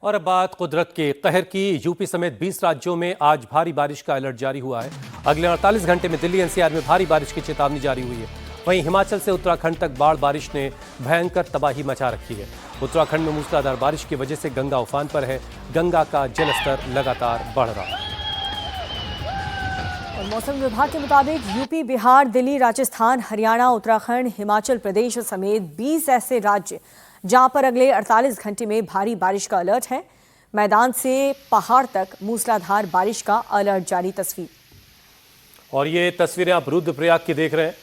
और अब बात कुदरत के कहर की। यूपी समेत 20 राज्यों में आज भारी बारिश का अलर्ट जारी हुआ है। अगले 48 घंटे में दिल्ली एनसीआर में भारी बारिश की चेतावनी जारी हुई है। वहीं हिमाचल से उत्तराखंड तक बाढ़ बारिश ने भयंकर तबाही मचा रखी है। उत्तराखंड में मूसलाधार बारिश की वजह से गंगा उफान पर है। गंगा का जलस्तर लगातार बढ़ रहा है। और मौसम विभाग के मुताबिक यूपी, बिहार, दिल्ली, राजस्थान, हरियाणा, उत्तराखंड, हिमाचल प्रदेश समेत 20 ऐसे राज्य जहां पर अगले 48 घंटे में भारी बारिश का अलर्ट है। मैदान से पहाड़ तक मूसलाधार बारिश का अलर्ट जारी। तस्वीर और ये तस्वीरें आप रुद्रप्रयाग की देख रहे हैं।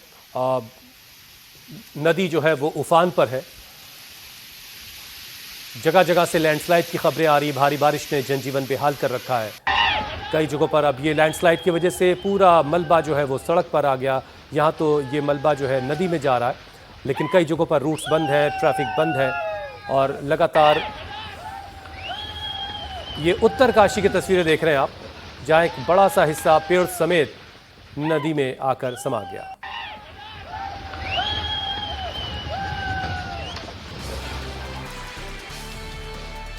नदी जो है वो उफान पर है। जगह जगह से लैंडस्लाइड की खबरें आ रही। भारी बारिश ने जनजीवन बेहाल कर रखा है। कई जगहों पर अब ये लैंडस्लाइड की वजह से पूरा मलबा जो है वो सड़क पर आ गया। यहाँ तो ये मलबा जो है नदी में जा रहा है, लेकिन कई जगहों पर रूट्स बंद है, ट्रैफिक बंद है। और लगातार ये उत्तरकाशी की तस्वीरें देख रहे हैं आप, जहाँ एक बड़ा सा हिस्सा पेड़ समेत नदी में आकर समा गया।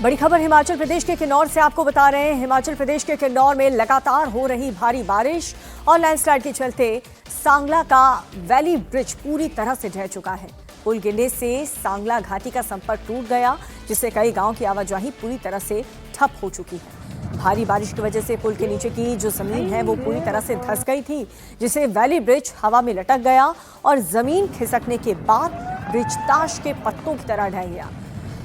बड़ी खबर हिमाचल प्रदेश के किन्नौर से आपको बता रहे हैं। हिमाचल प्रदेश के किन्नौर में लगातार हो रही भारी बारिश और लैंडस्लाइड के चलते सांगला का वैली ब्रिज पूरी तरह से ढह चुका है। पुल गिरने से सांगला घाटी का संपर्क टूट गया, जिससे कई गांव की आवाजाही पूरी तरह से ठप हो चुकी है। भारी बारिश की वजह से पुल के नीचे की जो जमीन है वो पूरी तरह से धंस गई थी, जिससे वैली ब्रिज हवा में लटक गया और जमीन खिसकने के बाद ब्रिज ताश के पत्तों की तरह ढह गया।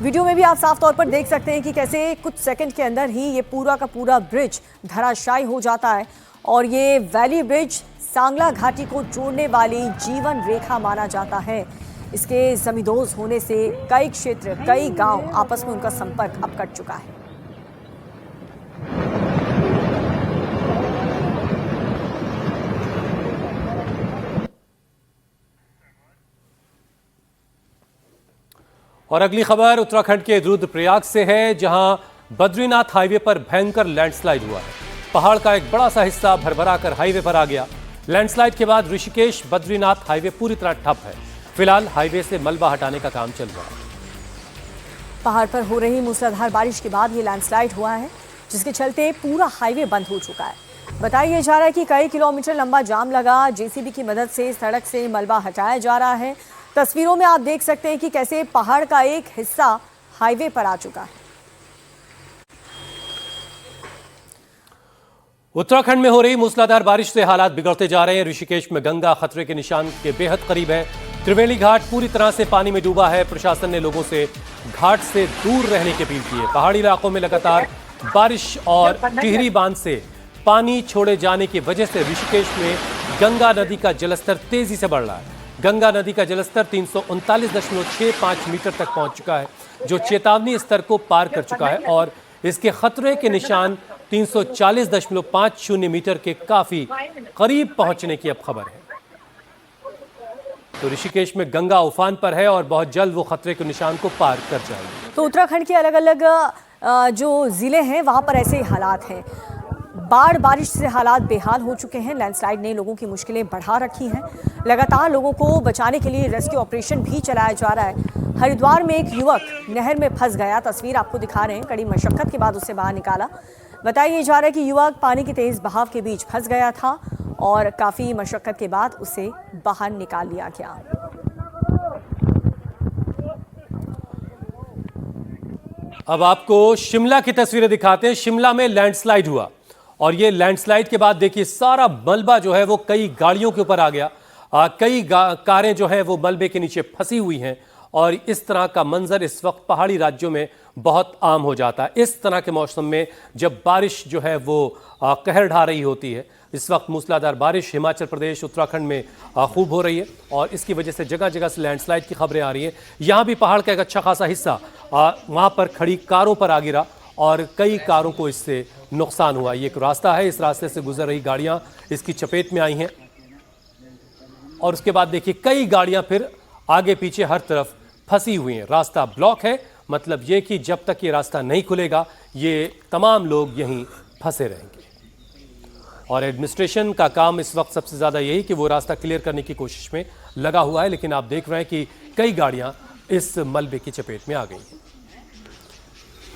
वीडियो में भी आप साफ तौर पर देख सकते हैं कि कैसे कुछ सेकंड के अंदर ही ये पूरा का पूरा ब्रिज धराशायी हो जाता है। और ये वैली ब्रिज सांगला घाटी को जोड़ने वाली जीवन रेखा माना जाता है। इसके जमींदोज होने से कई क्षेत्र, कई गांव आपस में उनका संपर्क अब कट चुका है। और अगली खबर उत्तराखंड के रुद्रप्रयाग से है, जहां बद्रीनाथ हाईवे पर भयंकर लैंडस्लाइड हुआ है। पहाड़ का एक बड़ा सा हिस्सा भरभरा कर हाईवे पर आ गया। लैंडस्लाइड के बाद ऋषिकेश बद्रीनाथ हाईवे पूरी तरह ठप है। फिलहाल हाईवे से मलबा हटाने का काम चल रहा है। पहाड़ पर हो रही मूसलाधार बारिश के बाद ये लैंडस्लाइड हुआ है, जिसके चलते पूरा हाईवे बंद हो चुका है। बताया जा रहा है कि कई किलोमीटर लंबा जाम लगा। जेसीबी की मदद से सड़क से मलबा हटाया जा रहा है। तस्वीरों में आप देख सकते हैं कि कैसे पहाड़ का एक हिस्सा हाईवे पर आ चुका है। उत्तराखंड में हो रही मूसलाधार बारिश से हालात बिगड़ते जा रहे हैं। ऋषिकेश में गंगा खतरे के निशान के बेहद करीब है। त्रिवेणी घाट पूरी तरह से पानी में डूबा है। प्रशासन ने लोगों से घाट से दूर रहने की अपील की है। पहाड़ी इलाकों में लगातार बारिश और टिहरी बांध से पानी छोड़े जाने की वजह से ऋषिकेश में गंगा नदी का जलस्तर तेजी से बढ़ रहा है। गंगा नदी का जलस्तर 339.65 मीटर तक पहुंच चुका है, जो चेतावनी स्तर को पार कर चुका है। और इसके खतरे के निशान 340.50 मीटर के काफी करीब पहुंचने की अब खबर है। तो ऋषिकेश में गंगा उफान पर है और बहुत जल्द वो खतरे के निशान को पार कर जाएगी। तो उत्तराखंड के अलग अलग जो जिले हैं वहां पर ऐसे ही हालात हैं। बाढ़ बारिश से हालात बेहाल हो चुके हैं। लैंडस्लाइड ने लोगों की मुश्किलें बढ़ा रखी हैं। लगातार लोगों को बचाने के लिए रेस्क्यू ऑपरेशन भी चलाया जा रहा है। हरिद्वार में एक युवक नहर में फंस गया। तस्वीर आपको दिखा रहे हैं। कड़ी मशक्कत के बाद उसे बाहर निकाला। बताया जा रहा है कि युवक पानी के तेज बहाव के बीच फंस गया था और काफी मशक्कत के बाद उसे बाहर निकाल लिया गया। अब आपको शिमला की तस्वीरें दिखाते हैं। शिमला में लैंडस्लाइड हुआ और ये लैंडस्लाइड के बाद देखिए सारा मलबा जो है वो कई गाड़ियों के ऊपर आ गया। कई कारें जो है वो मलबे के नीचे फंसी हुई हैं। और इस तरह का मंजर इस वक्त पहाड़ी राज्यों में बहुत आम हो जाता है। इस तरह के मौसम में जब बारिश जो है वो कहर ढा रही होती है। इस वक्त मूसलाधार बारिश हिमाचल प्रदेश, उत्तराखंड में खूब हो रही है और इसकी वजह से जगह जगह से लैंडस्लाइड की खबरें आ रही हैं। यहाँ भी पहाड़ का एक अच्छा खासा हिस्सा वहाँ पर खड़ी कारों पर आ गिरा और कई कारों को इससे नुकसान हुआ। ये एक रास्ता है, इस रास्ते से गुजर रही गाड़ियाँ इसकी चपेट में आई हैं। और उसके बाद देखिए कई गाड़ियाँ फिर आगे पीछे हर तरफ फंसी हुई हैं। रास्ता ब्लॉक है, मतलब ये कि जब तक ये रास्ता नहीं खुलेगा ये तमाम लोग यहीं फंसे रहेंगे। और एडमिनिस्ट्रेशन का काम इस वक्त सबसे ज़्यादा यही कि वो रास्ता क्लियर करने की कोशिश में लगा हुआ है। लेकिन आप देख रहे हैं कि कई गाड़ियाँ इस मलबे की चपेट में आ गई हैं।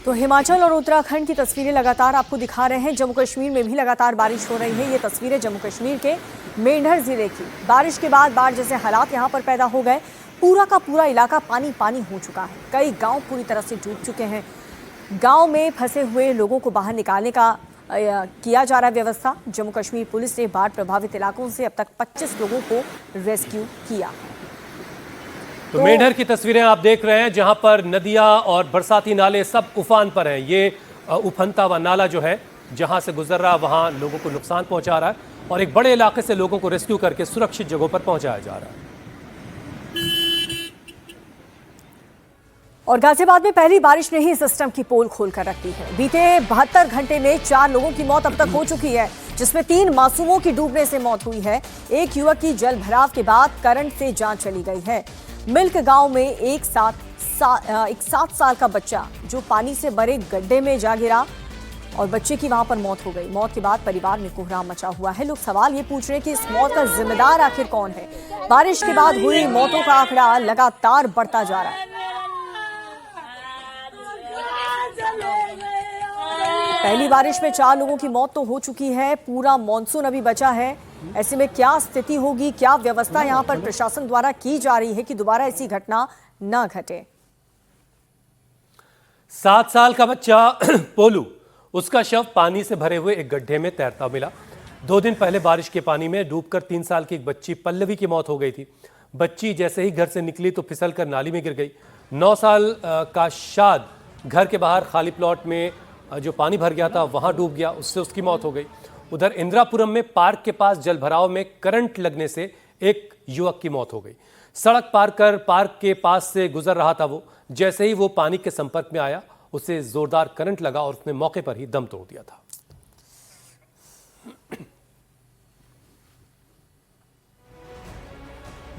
तो हिमाचल और उत्तराखंड की तस्वीरें लगातार आपको दिखा रहे हैं। जम्मू कश्मीर में भी लगातार बारिश हो रही है। ये तस्वीरें जम्मू कश्मीर के मेंढर जिले की। बारिश के बाद बाढ़ जैसे हालात यहाँ पर पैदा हो गए। पूरा का पूरा इलाका पानी पानी हो चुका है। कई गांव पूरी तरह से डूब चुके हैं। गांव में फंसे हुए लोगों को बाहर निकालने का किया जा रहा है व्यवस्था। जम्मू कश्मीर पुलिस ने बाढ़ प्रभावित इलाकों से अब तक 25 लोगों को रेस्क्यू किया। तो मेंढर की तस्वीरें आप देख रहे हैं, जहां पर नदियां और बरसाती नाले सब उफान पर हैं। ये उफनता हुआ नाला जो है जहां से गुजर रहा, वहां लोगों को नुकसान पहुंचा रहा है और एक बड़े इलाके से लोगों को रेस्क्यू करके सुरक्षित जगहों पर पहुंचाया जा रहा है। और गाजियाबाद में पहली बारिश ने ही सिस्टम की पोल खोल कर रख दी है। बीते 72 घंटे में 4 लोगों की मौत अब तक हो चुकी है, जिसमें 3 मासूमों की डूबने से मौत हुई है। एक युवक की जल भराव के बाद करंट से जान चली गई है। मिल्क गांव में एक 7 साल का बच्चा जो पानी से भरे गड्ढे में जा गिरा और बच्चे की वहां पर मौत हो गई। मौत के बाद परिवार में कोहराम मचा हुआ है। लोग सवाल ये पूछ रहे हैं कि इस मौत का जिम्मेदार आखिर कौन है। बारिश के बाद हुई मौतों का आंकड़ा लगातार बढ़ता जा रहा है। पहली बारिश में 4 लोगों की मौत तो हो चुकी है। पूरा मानसून अभी बचा है। ऐसे में क्या स्थिति होगी, क्या व्यवस्था यहां पर प्रशासन द्वारा की जा रही है कि दोबारा ऐसी घटना न घटे। 7 साल का बच्चा पोलू, उसका शव पानी से भरे हुए एक गड्ढे में तैरता मिला। 2 दिन पहले बारिश के पानी में डूबकर 3 साल की एक बच्ची पल्लवी की मौत हो गई थी। बच्ची जैसे ही घर से निकली तो फिसलकर नाली में गिर गई। 9 साल का शाद घर के बाहर खाली प्लॉट में जो पानी भर गया था वहां डूब गया, उससे उसकी मौत हो गई। उधर इंदिरापुरम में पार्क के पास जलभराव में करंट लगने से एक युवक की मौत हो गई। सड़क पार कर पार्क के पास से गुजर रहा था वो। जैसे ही वो पानी के संपर्क में आया, उसे जोरदार करंट लगा और उसने मौके पर ही दम तोड़ दिया था।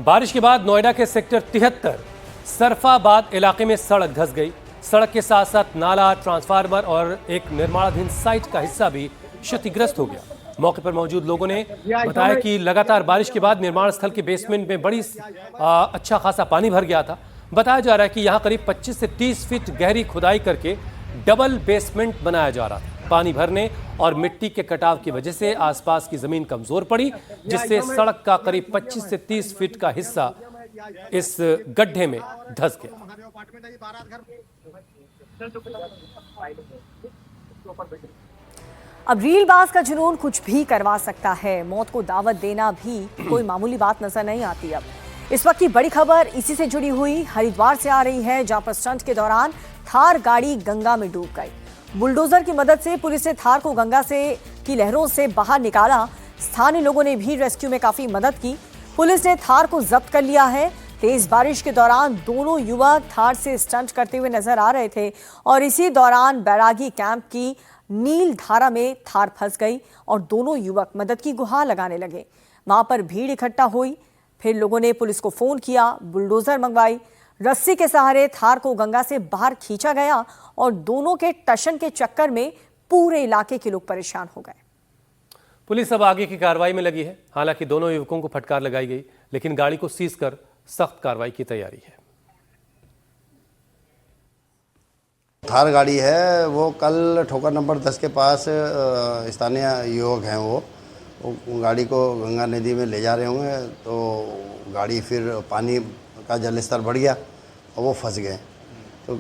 बारिश के बाद नोएडा के सेक्टर 73 सरफाबाद इलाके में सड़क धंस गई। सड़क के साथ साथ नाला, ट्रांसफार्मर और एक निर्माणाधीन साइट का हिस्सा भी क्षतिग्रस्त हो गया। मौके पर मौजूद लोगों ने बताया कि लगातार बारिश के बाद निर्माण स्थल के बेसमेंट में बड़ी अच्छा खासा पानी भर गया था। बताया जा रहा है कि यहां करीब 25 से 30 फीट गहरी खुदाई करके डबल बेसमेंट बनाया जा रहा था। पानी भरने और मिट्टी के कटाव की वजह से आसपास की जमीन कमजोर पड़ी, जिससे सड़क का करीब 25 से 30 फीट का हिस्सा इस गड्ढे में धंस गया। अब रीलबाज का जुनून कुछ भी करवा सकता है। मौत को दावत देना भी कोई मामूली बात नजर नहीं आती। अब इस वक्त की बड़ी खबर इसी से जुड़ी हुई हरिद्वार से आ रही है, जहां पर स्टंट के दौरान थार गाड़ी गंगा में डूब गई। बुलडोजर की मदद से पुलिस ने थार को गंगा से की लहरों से बाहर निकाला। स्थानीय लोगों ने भी रेस्क्यू में काफी मदद की। पुलिस ने थार को जब्त कर लिया है। तेज बारिश के दौरान दोनों युवक थार से स्टंट करते हुए नजर आ रहे थे और इसी दौरान बैरागी कैंप की नील धारा में थार फंस गई और दोनों युवक मदद की गुहार लगाने लगे। वहां पर भीड़ इकट्ठा हुई। फिर लोगों ने पुलिस को फोन किया, बुलडोजर मंगवाई। रस्सी के सहारे थार को गंगा से बाहर खींचा गया और दोनों के टशन के चक्कर में पूरे इलाके के लोग परेशान हो गए। पुलिस अब आगे की कार्रवाई में लगी है। हालांकि दोनों युवकों को फटकार लगाई गई, लेकिन गाड़ी को सीज कर सख्त कार्रवाई की तैयारी है। थार गाड़ी है, वो कल ठोकर नंबर 10 के पास स्थानीय युवक हैं वो गाड़ी को गंगा नदी में ले जा रहे होंगे, तो गाड़ी फिर पानी का जल स्तर बढ़ गया और वो फंस गए। तो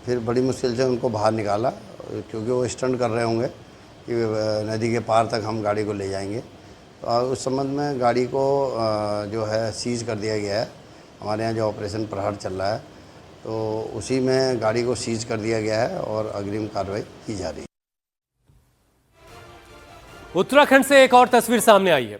फिर बड़ी मुश्किल से उनको बाहर निकाला, क्योंकि वो स्टंट कर रहे होंगे कि नदी के पार तक हम गाड़ी को ले जाएंगे। तो उस संबंध में गाड़ी को जो है सीज कर दिया गया है। हमारे यहाँ जो ऑपरेशन प्रहार चल रहा है, तो उसी में गाड़ी को सीज कर दिया गया है और अग्रिम कार्रवाई की जा रही है। उत्तराखंड से एक और तस्वीर सामने आई है।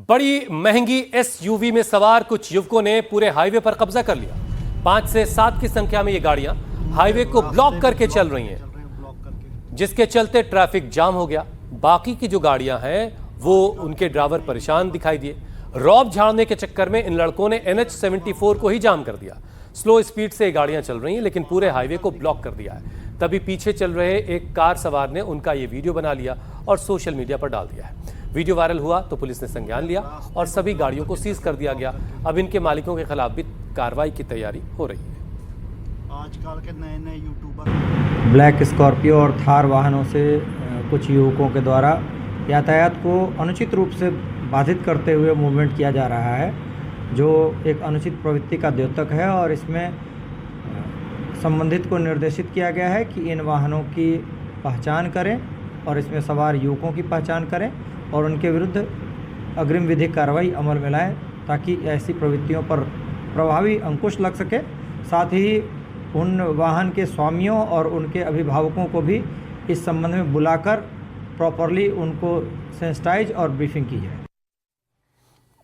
बड़ी महंगी एसयूवी में सवार कुछ युवकों ने पूरे हाईवे पर कब्जा कर लिया। 5 से 7 की संख्या में ये गाड़ियां हाईवे को ब्लॉक करके चल रही हैं, जिसके चलते ट्रैफिक जाम हो गया। बाकी की जो गाड़ियां हैं वो उनके ड्राइवर परेशान दिखाई दिए। रौब झाड़ने के चक्कर में इन लड़कों ने NH74 को ही जाम कर दिया। स्लो स्पीड से गाड़ियां चल रही हैं, लेकिन पूरे हाईवे को ब्लॉक कर दिया है। तभी पीछे चल रहे एक कार सवार ने उनका ये वीडियो बना लिया और सोशल मीडिया पर डाल दिया है। वीडियो वायरल हुआ तो पुलिस ने संज्ञान लिया और सभी गाड़ियों को सीज कर दिया गया। अब इनके मालिकों के खिलाफ भी कार्रवाई की तैयारी हो रही है। आजकल के नए यूट्यूबर ब्लैक स्कॉर्पियो और थार वाहनों से कुछ युवकों के द्वारा यातायात को अनुचित रूप से बाधित करते हुए मूवमेंट किया जा रहा है, जो एक अनुचित प्रवृत्ति का द्योतक है। और इसमें संबंधित को निर्देशित किया गया है कि इन वाहनों की पहचान करें और इसमें सवार युवकों की पहचान करें और उनके विरुद्ध अग्रिम विधिक कार्रवाई अमल में लाएं, ताकि ऐसी प्रवृत्तियों पर प्रभावी अंकुश लग सके। साथ ही उन वाहन के स्वामियों और उनके अभिभावकों को भी इस संबंध में बुलाकर प्रॉपरली उनको सेंसिटाइज और ब्रीफिंग की जाए।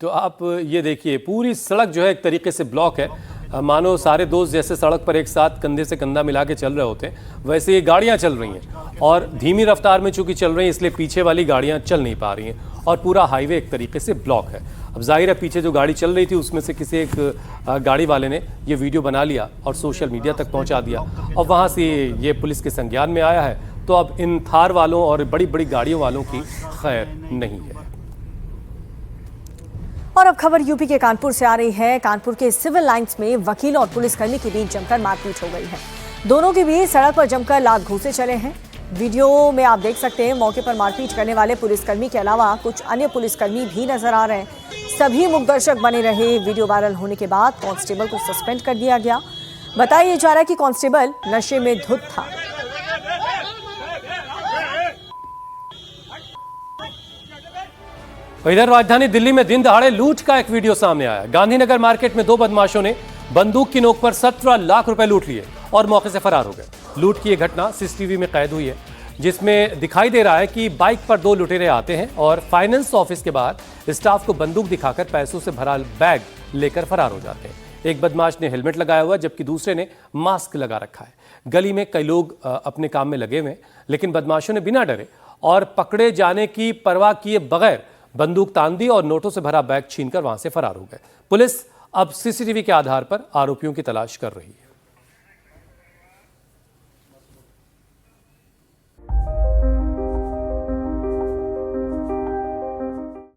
तो आप ये देखिए, पूरी सड़क जो है एक तरीके से ब्लॉक है। मानो सारे दोस्त जैसे सड़क पर एक साथ कंधे से कंधा मिला के चल रहे होते हैं, वैसे ये गाड़ियां चल रही हैं और धीमी रफ्तार में चूंकि चल रही हैं, इसलिए पीछे वाली गाड़ियां चल नहीं पा रही हैं और पूरा हाईवे एक तरीके से ब्लॉक है। अब जाहिर है पीछे जो गाड़ी चल रही थी उसमें से किसी एक गाड़ी वाले ने ये वीडियो बना लिया और सोशल मीडिया तक पहुंचा दिया और वहाँ से ये पुलिस के संज्ञान में आया है। तो अब इन थार वालों और बड़ी बड़ी गाड़ियों वालों की खैर नहीं है। और अब खबर यूपी के कानपुर से आ रही है। कानपुर के सिविल लाइंस में वकील और पुलिसकर्मी के बीच जमकर मारपीट हो गई है। दोनों के बीच सड़क पर जमकर लात घूंसे चले हैं। वीडियो में आप देख सकते हैं, मौके पर मारपीट करने वाले पुलिसकर्मी के अलावा कुछ अन्य पुलिसकर्मी भी नजर आ रहे हैं। सभी मूकदर्शक बने रहे। वीडियो वायरल होने के बाद कांस्टेबल को सस्पेंड कर दिया गया। बताया जा रहा है कि कांस्टेबल नशे में धुत था। इधर राजधानी दिल्ली में दिन दहाड़े लूट का एक वीडियो सामने आया। गांधीनगर मार्केट में दो बदमाशों ने बंदूक की नोक पर 17 लाख रुपए लूट लिए और मौके से फरार हो गए। लूट की यह घटना सीसीटीवी में कैद हुई है, जिसमें दिखाई दे रहा है कि बाइक पर दो लुटेरे आते हैं और फाइनेंस ऑफिस के बाहर स्टाफ को बंदूक दिखाकर पैसों से भरा बैग लेकर फरार हो जाते हैं। एक बदमाश ने हेलमेट लगाया हुआ, जबकि दूसरे ने मास्क लगा रखा है। गली में कई लोग अपने काम में लगे हुए हैं, लेकिन बदमाशों ने बिना डरे और पकड़े जाने की परवाह किए बगैर बंदूक तान दी और नोटों से भरा बैग छीनकर वहां से फरार हो गए। पुलिस अब सीसीटीवी के आधार पर आरोपियों की तलाश कर रही है।